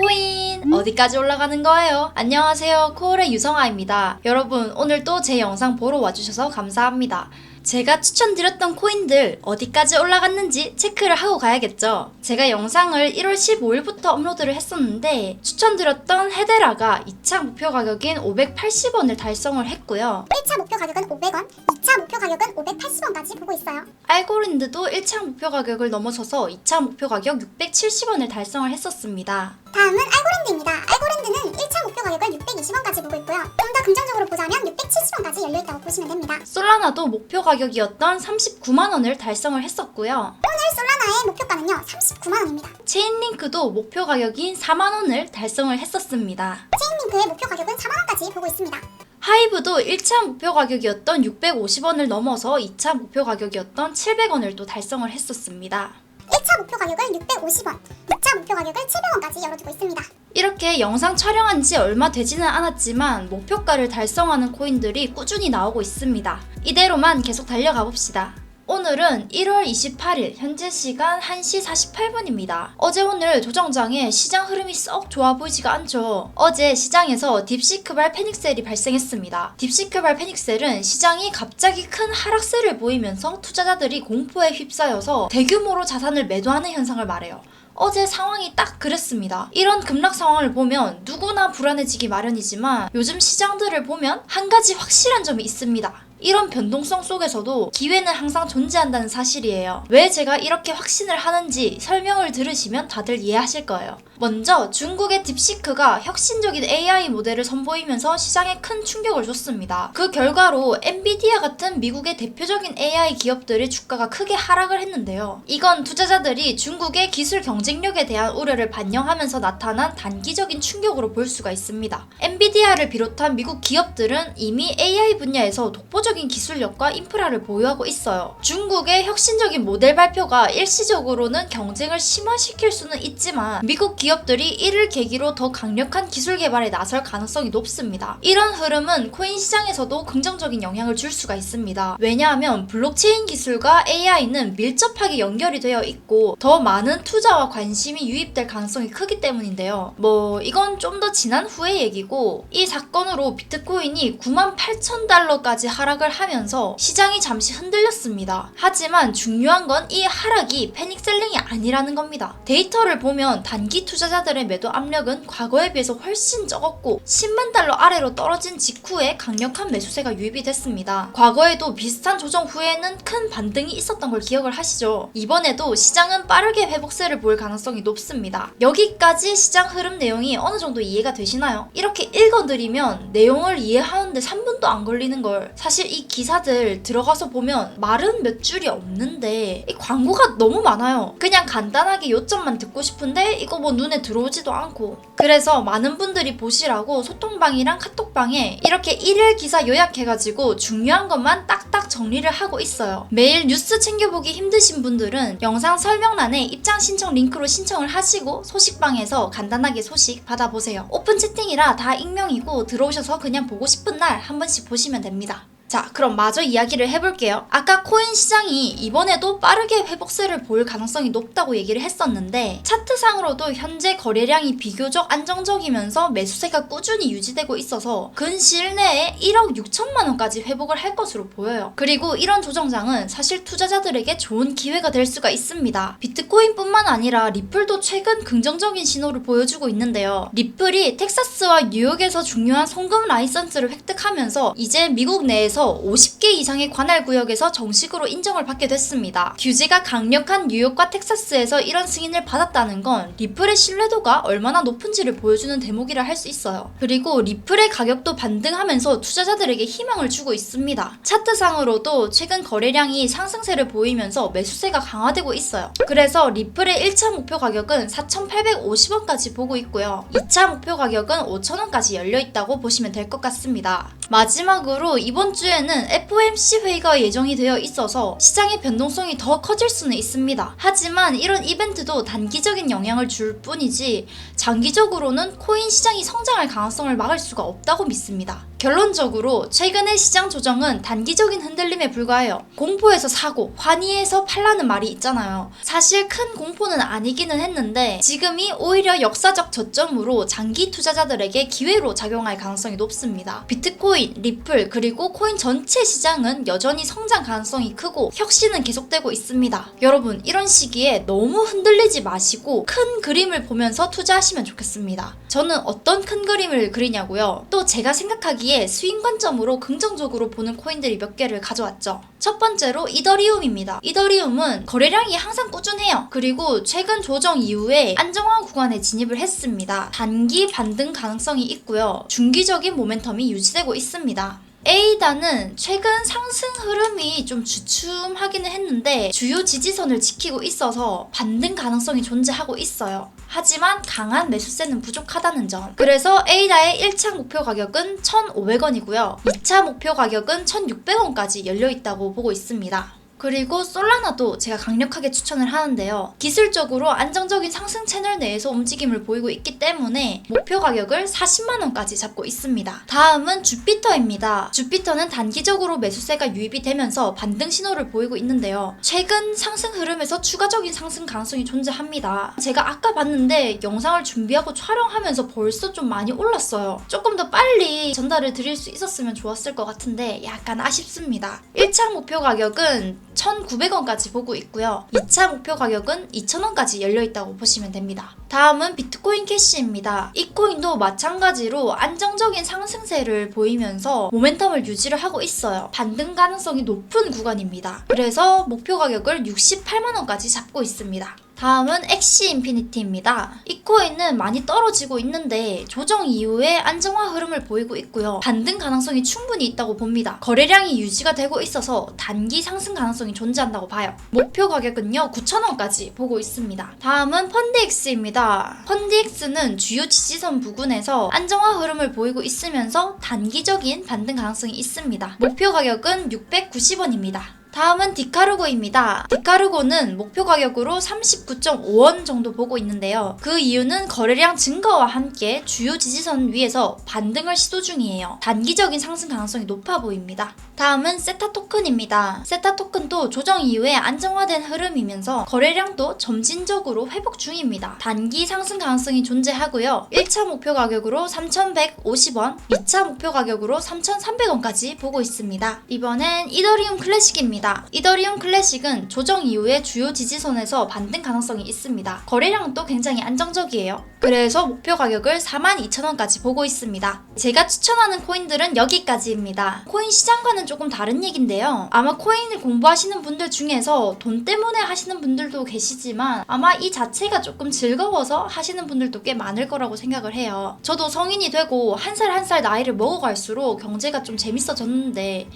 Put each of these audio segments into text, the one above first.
코인 어디까지 올라가는 거예요? 안녕하세요, 코올의 유성아입니다. 여러분, 오늘도 제 영상 보러 와주셔서 감사합니다. 제가 추천드렸던 코인들 어디까지 올라갔는지 체크를 하고 가야겠죠. 제가 영상을 1월 15일부터 업로드를 했었는데 추천드렸던 헤데라가 2차 목표 가격인 580원을 달성을 했고요. 1차 목표 가격은 500원, 2차 목표 가격은 580원까지 보고 있어요. 알고린드도 1차 목표 가격을 넘어서서 2차 목표 가격 670원을 달성을 했었습니다. 다음은 알고린드입니다. 알고린드는 1차 목표 가격을 620원까지 보고 있고요. 좀 더 긍정적으로 보자면 670원까지 열려있다고 보시면 됩니다. 솔라나도 목표 가격이었던 39만원을 달성을 했었고요. 오늘 솔라나의 목표가는요 39만원입니다. 체인링크도 목표 가격인 4만원을 달성을 했었습니다. 체인링크의 목표 가격은 4만원까지 보고 있습니다. 하이브도 1차 목표 가격이었던 650원을 넘어서 2차 목표 가격이었던 700원을 또 달성을 했었습니다. 1차 목표 가격을 650원, 2차 목표 가격을 700원까지 열어두고 있습니다. 이렇게 영상 촬영한 지 얼마 되지는 않았지만 목표가를 달성하는 코인들이 꾸준히 나오고 있습니다. 이대로만 계속 달려가 봅시다. 오늘은 1월 28일 현재 시간 1시 48분입니다. 어제 오늘 조정장에 시장 흐름이 썩 좋아 보이지가 않죠. 어제 시장에서 딥시크발 패닉셀이 발생했습니다. 딥시크발 패닉셀은 시장이 갑자기 큰 하락세를 보이면서 투자자들이 공포에 휩싸여서 대규모로 자산을 매도하는 현상을 말해요. 어제 상황이 딱 그랬습니다. 이런 급락 상황을 보면 누구나 불안해지기 마련이지만 요즘 시장들을 보면 한 가지 확실한 점이 있습니다. 이런 변동성 속에서도 기회는 항상 존재한다는 사실이에요. 왜 제가 이렇게 확신을 하는지 설명을 들으시면 다들 이해하실 거예요. 먼저 중국의 딥시크가 혁신적인 AI 모델을 선보이면서 시장에 큰 충격을 줬습니다. 그 결과로 엔비디아 같은 미국의 대표적인 AI 기업들의 주가가 크게 하락을 했는데요. 이건 투자자들이 중국의 기술 경쟁력에 대한 우려를 반영하면서 나타난 단기적인 충격으로 볼 수가 있습니다. 엔비디아를 비롯한 미국 기업들은 이미 AI 분야에서 독보적인 기술력과 인프라를 보유하고 있어요. 중국의 혁신적인 모델 발표가 일시적으로는 경쟁을 심화시킬 수는 있지만 미국 기업들이 이를 계기로 더 강력한 기술 개발에 나설 가능성이 높습니다. 이런 흐름은 코인 시장에서도 긍정적인 영향을 줄 수가 있습니다. 왜냐하면 블록체인 기술과 AI는 밀접하게 연결이 되어 있고 더 많은 투자와 관심이 유입될 가능성이 크기 때문인데요. 이건 좀 더 지난 후의 얘기고, 이 사건으로 비트코인이 98,000달러까지 하락을 하면서 시장이 잠시 흔들렸습니다. 하지만 중요한 건 이 하락이 패닉셀링이 아니라는 겁니다. 데이터를 보면 단기 투자자들의 매도 압력은 과거에 비해서 훨씬 적었고 10만 달러 아래로 떨어진 직후에 강력한 매수세가 유입이 됐습니다. 과거에도 비슷한 조정 후에는 큰 반등이 있었던 걸 기억을 하시죠? 이번에도 시장은 빠르게 회복세를 보일 가능성이 높습니다. 여기까지 시장 흐름 내용이 어느 정도 이해가 되시나요? 이렇게 읽어드리면 내용을 이해하는데 3분도 안 걸리는 걸, 사실 이 기사들 들어가서 보면 말은 몇 줄이 없는데 이 광고가 너무 많아요. 그냥 간단하게 요점만 듣고 싶은데 이거 눈에 들어오지도 않고, 그래서 많은 분들이 보시라고 소통방이랑 카톡방에 이렇게 일일 기사 요약해가지고 중요한 것만 딱딱 정리를 하고 있어요. 매일 뉴스 챙겨보기 힘드신 분들은 영상 설명란에 입장 신청 링크로 신청을 하시고 소식방에서 간단하게 소식 받아보세요. 오픈 채팅이라 다 익명이고 들어오셔서 그냥 보고 싶은 날 한 번씩 보시면 됩니다. 자, 그럼 마저 이야기를 해볼게요. 아까 코인 시장이 이번에도 빠르게 회복세를 보일 가능성이 높다고 얘기를 했었는데, 차트상으로도 현재 거래량이 비교적 안정적이면서 매수세가 꾸준히 유지되고 있어서 근시일 내에 1억 6천만 원까지 회복을 할 것으로 보여요. 그리고 이런 조정장은 사실 투자자들에게 좋은 기회가 될 수가 있습니다. 비트코인뿐만 아니라 리플도 최근 긍정적인 신호를 보여주고 있는데요. 리플이 텍사스와 뉴욕에서 중요한 송금 라이선스를 획득하면서 이제 미국 내에서 50개 이상의 관할 구역에서 정식으로 인정을 받게 됐습니다. 규제가 강력한 뉴욕과 텍사스에서 이런 승인을 받았다는 건 리플의 신뢰도가 얼마나 높은지를 보여주는 대목이라 할 수 있어요. 그리고 리플의 가격도 반등하면서 투자자들에게 희망을 주고 있습니다. 차트상으로도 최근 거래량이 상승세를 보이면서 매수세가 강화되고 있어요. 그래서 리플의 1차 목표 가격은 4,850원까지 보고 있고요. 2차 목표 가격은 5,000원까지 열려있다고 보시면 될 것 같습니다. 마지막으로 이번 주에는 FOMC 회의가 예정이 되어 있어서 시장의 변동성이 더 커질 수는 있습니다. 하지만 이런 이벤트도 단기적인 영향을 줄 뿐이지 장기적으로는 코인 시장이 성장할 가능성을 막을 수가 없다고 믿습니다. 결론적으로 최근의 시장 조정은 단기적인 흔들림에 불과해요. 공포에서 사고, 환희에서 팔라는 말이 있잖아요. 사실 큰 공포는 아니기는 했는데 지금이 오히려 역사적 저점으로 장기 투자자들에게 기회로 작용할 가능성이 높습니다. 비트코인, 리플, 그리고 코인 전체 시장은 여전히 성장 가능성이 크고 혁신은 계속되고 있습니다. 여러분, 이런 시기에 너무 흔들리지 마시고 큰 그림을 보면서 투자하시면 좋겠습니다. 저는 어떤 큰 그림을 그리냐고요? 또 제가 생각하기에 스윙 관점으로 긍정적으로 보는 코인들이 몇 개를 가져왔죠. 첫 번째로 이더리움입니다. 이더리움은 거래량이 항상 꾸준해요. 그리고 최근 조정 이후에 안정화 구간에 진입을 했습니다. 단기 반등 가능성이 있고요. 중기적인 모멘텀이 유지되고 있습니다. 에이다는 최근 상승 흐름이 좀 주춤하기는 했는데 주요 지지선을 지키고 있어서 반등 가능성이 존재하고 있어요. 하지만 강한 매수세는 부족하다는 점. 그래서 에이다의 1차 목표 가격은 1,500원이고요. 2차 목표 가격은 1,600원까지 열려있다고 보고 있습니다. 그리고 솔라나도 제가 강력하게 추천을 하는데요. 기술적으로 안정적인 상승 채널 내에서 움직임을 보이고 있기 때문에 목표 가격을 40만원까지 잡고 있습니다. 다음은 주피터입니다. 주피터는 단기적으로 매수세가 유입이 되면서 반등 신호를 보이고 있는데요. 최근 상승 흐름에서 추가적인 상승 가능성이 존재합니다. 제가 아까 봤는데 영상을 준비하고 촬영하면서 벌써 좀 많이 올랐어요. 조금 더 빨리 전달을 드릴 수 있었으면 좋았을 것 같은데 약간 아쉽습니다. 1차 목표 가격은 1,900원까지 보고 있고요. 2차 목표 가격은 2,000원까지 열려있다고 보시면 됩니다. 다음은 비트코인 캐시입니다. 이 코인도 마찬가지로 안정적인 상승세를 보이면서 모멘텀을 유지를 하고 있어요. 반등 가능성이 높은 구간입니다. 그래서 목표 가격을 68만원까지 잡고 있습니다. 다음은 엑시 인피니티입니다. 이 코인은 많이 떨어지고 있는데 조정 이후에 안정화 흐름을 보이고 있고요. 반등 가능성이 충분히 있다고 봅니다. 거래량이 유지가 되고 있어서 단기 상승 가능성이 존재한다고 봐요. 목표 가격은요 9,000원까지 보고 있습니다. 다음은 펀디엑스입니다. 펀디엑스는 주요 지지선 부근에서 안정화 흐름을 보이고 있으면서 단기적인 반등 가능성이 있습니다. 목표 가격은 690원입니다. 다음은 디카르고입니다. 디카르고는 목표 가격으로 39.5원 정도 보고 있는데요. 그 이유는 거래량 증가와 함께 주요 지지선 위에서 반등을 시도 중이에요. 단기적인 상승 가능성이 높아 보입니다. 다음은 세타 토큰입니다. 세타 토큰도 조정 이후에 안정화된 흐름이면서 거래량도 점진적으로 회복 중입니다. 단기 상승 가능성이 존재하고요. 1차 목표 가격으로 3,150원, 2차 목표 가격으로 3,300원까지 보고 있습니다. 이번엔 이더리움 클래식입니다. 이더리움 클래식은 조정 이후에 주요 지지선에서 반등 가능성이 있습니다. 거래량도 굉장히 안정적이에요. 그래서 목표 가격을 42,000원까지 보고 있습니다. 제가 추천하는 코인들은 여기까지입니다. 코인 시장과는 조금 다른 얘기인데요. 아마 코인을 공부하시는 분들 중에서 돈 때문에 하시는 분들도 계시지만 아마 이 자체가 조금 즐거워서 하시는 분들도 꽤 많을 거라고 생각을 해요. 저도 성인이 되고 한 살 한 살 나이를 먹어갈수록 경제가 좀 재밌어졌는데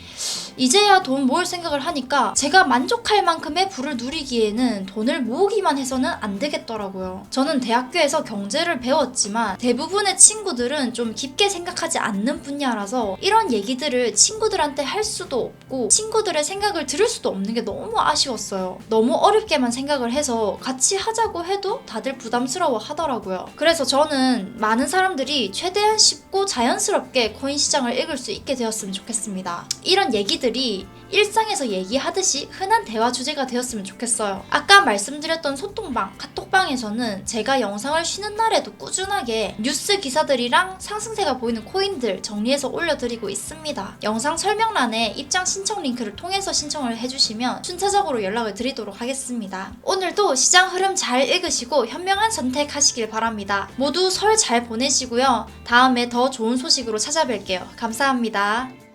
이제야 돈 모을 생각을 하니까 제가 만족할 만큼의 부를 누리기에는 돈을 모으기만 해서는 안 되겠더라고요. 저는 대학교에서 경제를 배웠지만 대부분의 친구들은 좀 깊게 생각하지 않는 분야라서 이런 얘기들을 친구들한테 할 수도 없고 친구들의 생각을 들을 수도 없는 게 너무 아쉬웠어요. 너무 어렵게만 생각을 해서 같이 하자고 해도 다들 부담스러워 하더라고요. 그래서 저는 많은 사람들이 최대한 쉽고 자연스럽게 코인 시장을 읽을 수 있게 되었으면 좋겠습니다. 이런 얘기들이 일상에서 얘기하듯이 흔한 대화 주제가 되었으면 좋겠어요. 아까 말씀드렸던 소통방, 카톡방에서는 제가 영상을 쉬는 날에도 꾸준하게 뉴스 기사들이랑 상승세가 보이는 코인들 정리해서 올려드리고 있습니다. 영상 설명란에 입장 신청 링크를 통해서 신청을 해주시면 순차적으로 연락을 드리도록 하겠습니다. 오늘도 시장 흐름 잘 읽으시고 현명한 선택하시길 바랍니다. 모두 설 잘 보내시고요. 다음에 더 좋은 소식으로 찾아뵐게요. 감사합니다.